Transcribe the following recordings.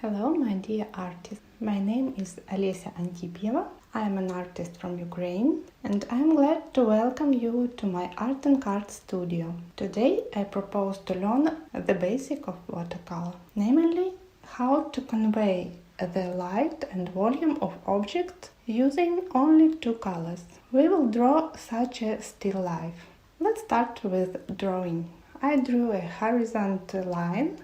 Hello, my dear artist. My name is Olesya Antipyeva. I am an artist from Ukraine and I am glad to welcome you to my art and card studio. Today I propose to learn the basic of watercolor, namely how to convey the light and volume of objects using only two colors. We will draw such a still life. Let's start with drawing. I drew a horizontal line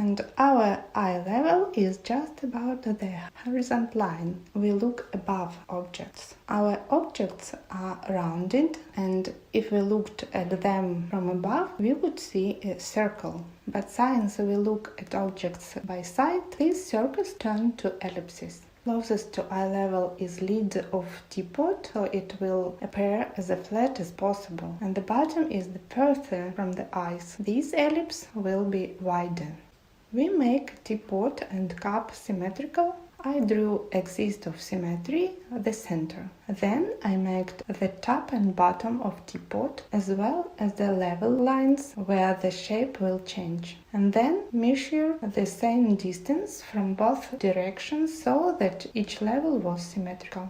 and our eye level is just about the horizontal line. We look above objects. Our objects are rounded, and if we looked at them from above, we would see a circle. But since we look at objects by side, these circles turn to ellipses. Closest to eye level is lid of teapot, so it will appear as flat as possible. And the bottom is the further from the eyes. This ellipse will be wider. We make teapot and cup symmetrical. I drew axis of symmetry, the center. Then I made the top and bottom of teapot as well as the level lines where the shape will change. And then measure the same distance from both directions so that each level was symmetrical.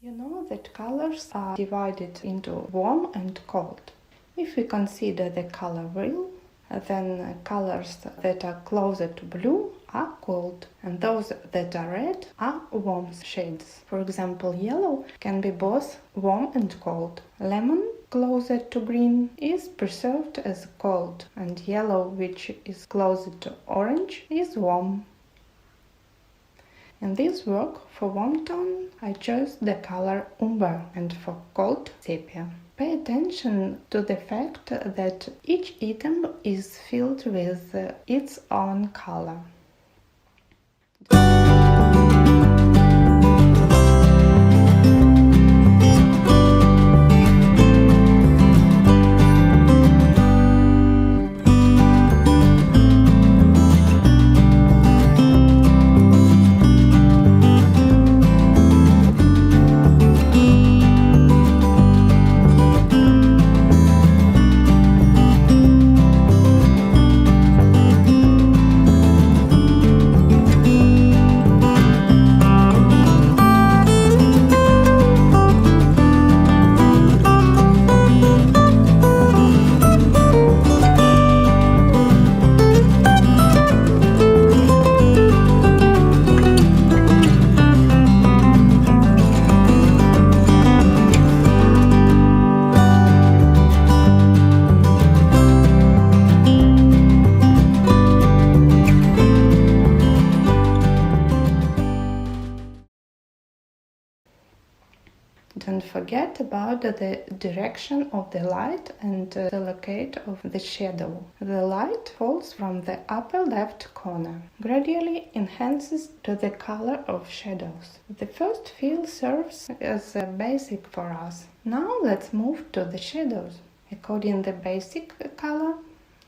You know that colors are divided into warm and cold. If we consider the color wheel, then colors that are closer to blue are cold, and those that are red are warm shades. For example, yellow can be both warm and cold. Lemon, closer to green, is perceived as cold, and yellow, which is closer to orange, is warm. In this work, for warm tone, I chose the color umber and for cold, sepia. Pay attention to the fact that each item is filled with its own color. forget about the direction of the light and the locate of the shadow. The light falls from the upper left corner, gradually enhances to the color of shadows. The first fill serves as a basic for us. Now let's move to the shadows. According to the basic color,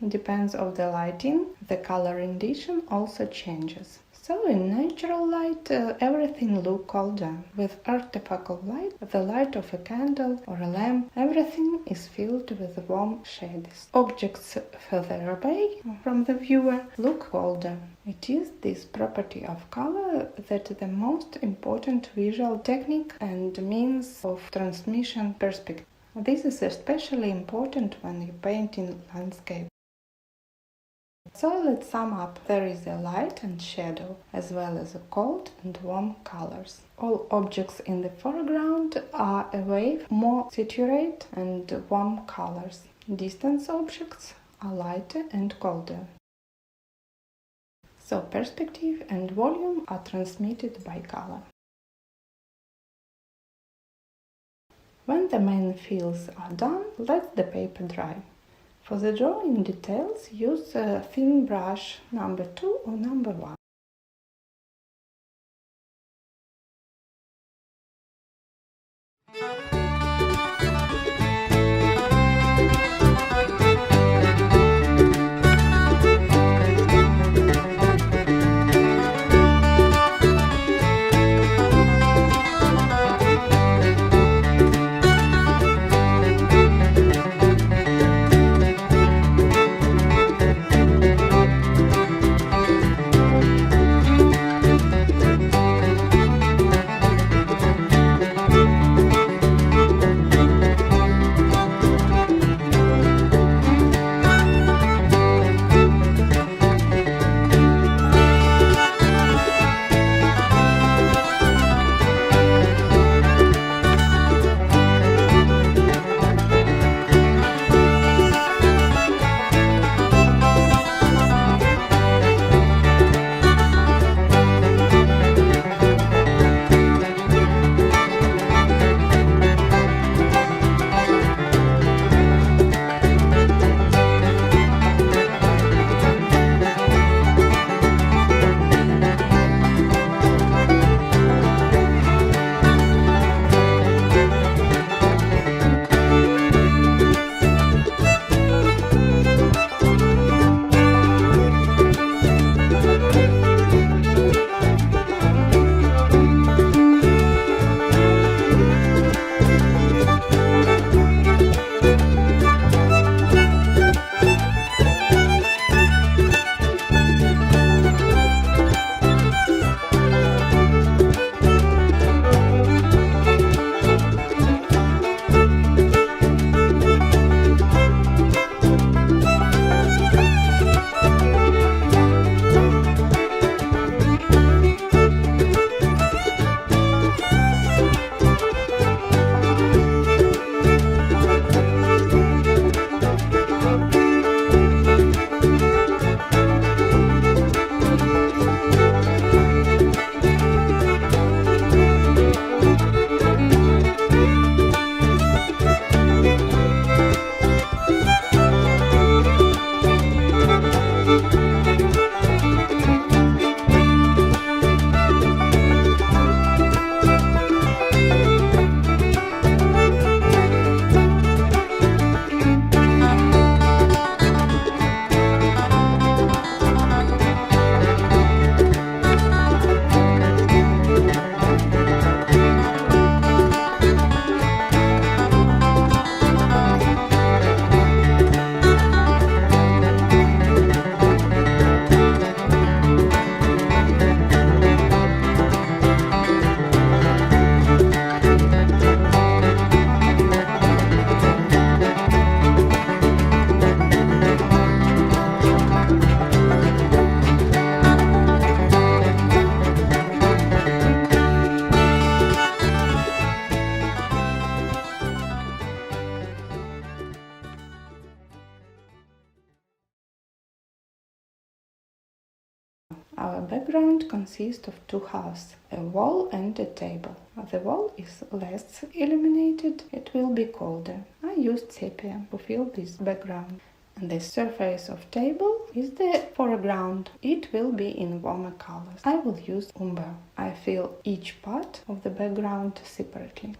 depends on the lighting, the color rendition also changes. So in natural light, everything looks colder. With artificial light, the light of a candle or a lamp, everything is filled with warm shades. Objects further away from the viewer look colder. It is this property of color that is the most important visual technique and means of transmission perspective. This is especially important when you paint in landscape. So let's sum up. There is a light and shadow, as well as cold and warm colors. All objects in the foreground are away, more saturated and warm colors. Distant objects are lighter and colder. So perspective and volume are transmitted by color. When the main fills are done, let the paper dry. For the drawing details, use a thin brush number 2 or number 1. Our background consists of two halves, a wall and a table. The wall is less illuminated, it will be colder. I used sepia to fill this background. And the surface of table is the foreground. It will be in warmer colors. I will use umber. I fill each part of the background separately.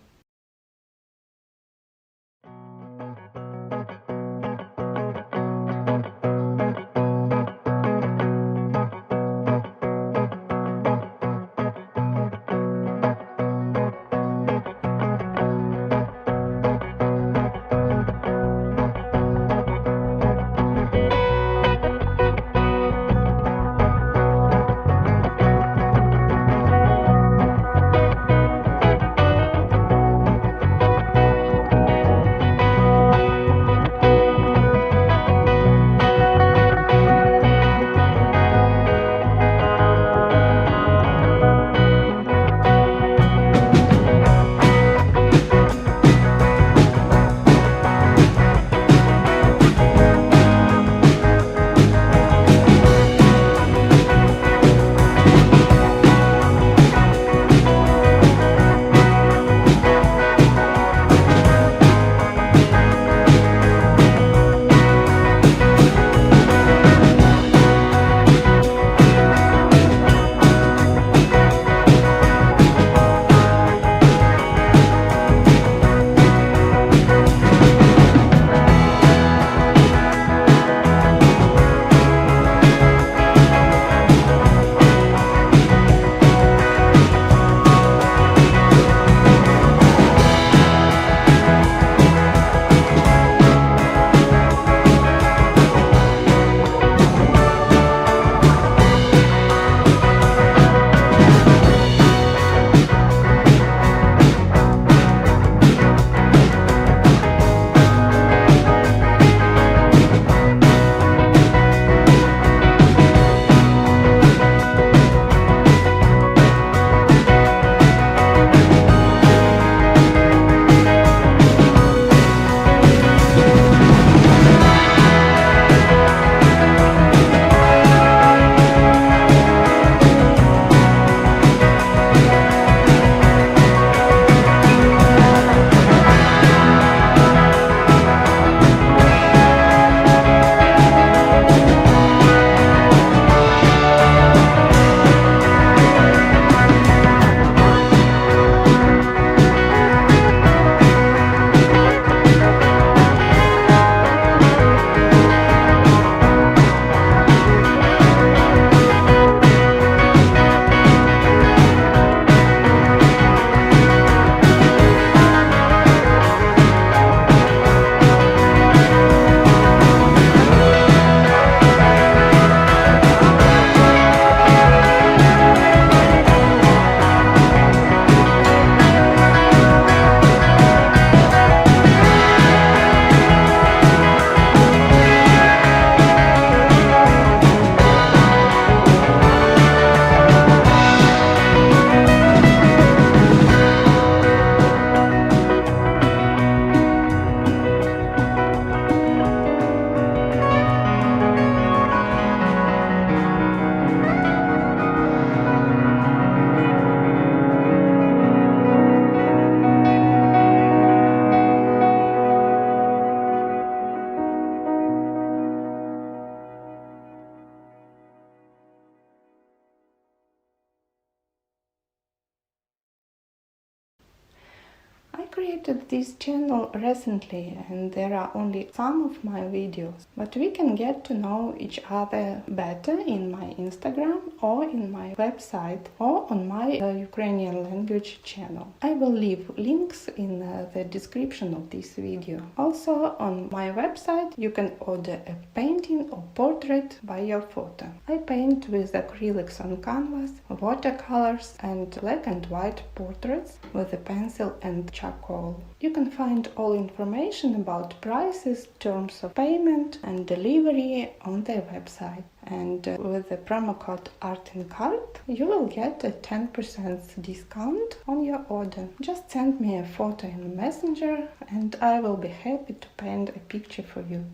I created this channel recently and there are only some of my videos, but we can get to know each other better in my Instagram or in my website or on my Ukrainian language channel. I will leave links in the description of this video. Also on my website you can order a painting or portrait by your photo. I paint with acrylics on canvas, watercolors and black and white portraits with a pencil and charcoal. You can find all information about prices, terms of payment and delivery on their website. And with the promo code ARTINCART you will get a 10% discount on your order. Just send me a photo in Messenger and I will be happy to paint a picture for you.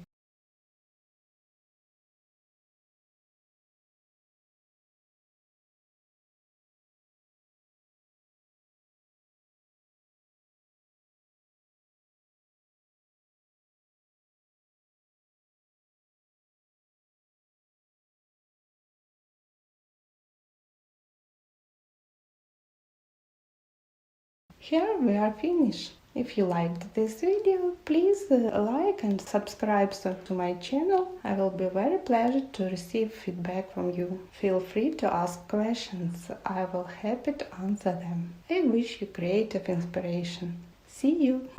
here we are finished. If you liked this video, please like and subscribe to my channel. I will be very pleased to receive feedback from you. Feel free to ask questions. I will happy to answer them. I wish you creative inspiration. See you!